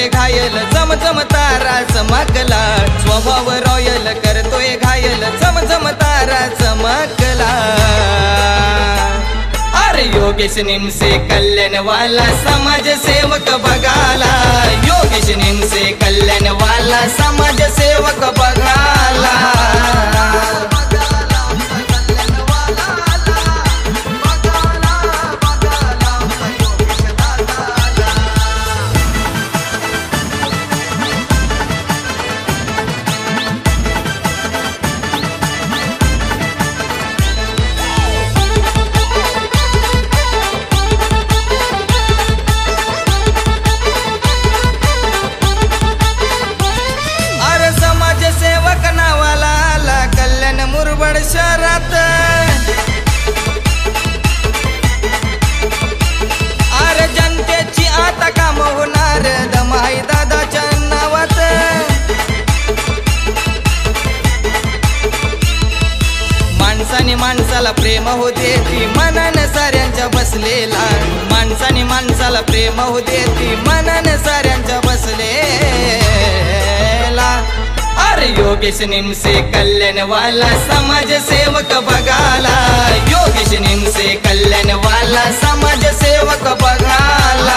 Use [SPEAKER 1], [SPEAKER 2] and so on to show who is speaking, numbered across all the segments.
[SPEAKER 1] घायल जमजम तारा चमकला स्वभाव रॉयल करतोय घायल जमजम तारा चमकला अरे योगेश निमसे कल्याणवाला समाजसेवक बघाला योगेश निमसे कल्याणवाला समाजसेवक बघाला शहरात अरे जनतेची आता काम होणार दमाई दादाच्या नावात माणसाने माणसाला प्रेम होते ती मनाने साऱ्यांच्या बसलेला माणसाने माणसाला प्रेम होते ती मनाने साऱ्यांच्या बसलेला अरे योगेश निमसे कल्याणवाला समाजसेवक बघाला योगेश निमसे कल्याणवाला समाजसेवक बघाला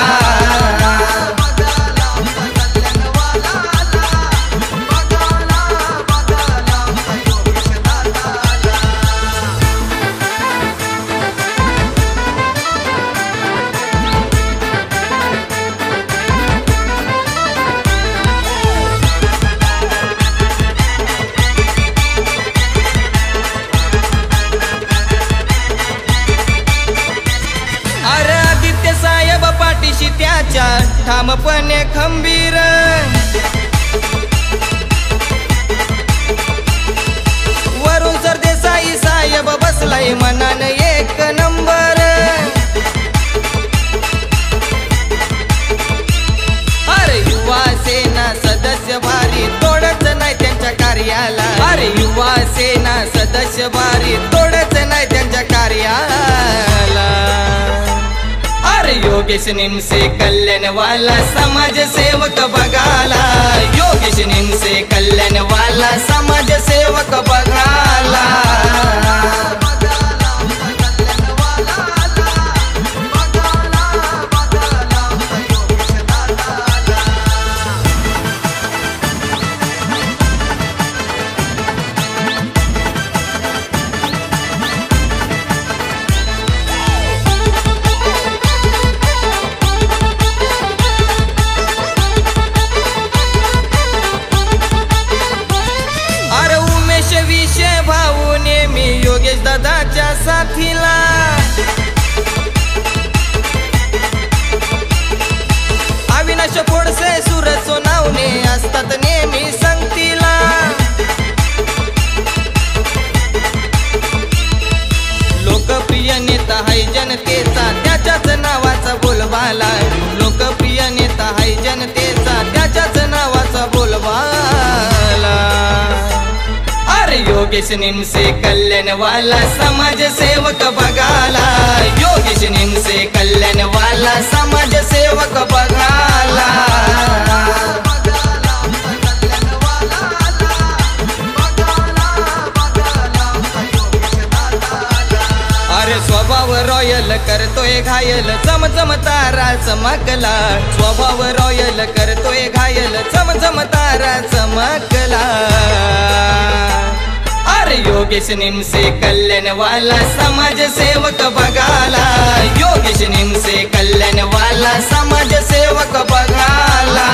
[SPEAKER 1] त्याच्या ठामपणे खंबीर वरून सरदेसाई साहेब बसलाय मनान एक नंबर अरे युवा सेना सदस्य भारी तोडच नाही त्यांच्या कार्याला अरे युवा सेना सदस्य भारी तोडच नाही त्यांच्या कार्याला योगेश निमसे कल्याणवाला समाजसेवक बघाला योगेश निमसे कल्याणवाला समाजसेवक बघाला योगेश दादाच्या साथीला अविनाश फोडसे सूरज सोनावणे असतात नेहमी संगतीला लोकप्रिय नेता हाय जनतेचा त्याच्याच नावाचा बोलबाला लोकप्रिय नेता हाय जनतेचा त्याच्याच नावाचा बोलबाला योगेश निमसे कल्याणवाला समाजसेवक बघाला योगेश निमसे कल्याणवाला समाजसेवक बघाला अरे स्वभाव रॉयल करतोय घायल जमजम तारा चमकला स्वभाव रॉयल करतोय घायल जमजम तारा चमकला अरे योगेश निमसे कल्याणवाला समाजसेवक बघाला योगेश निमसे कल्याणवाला समाजसेवक बघाला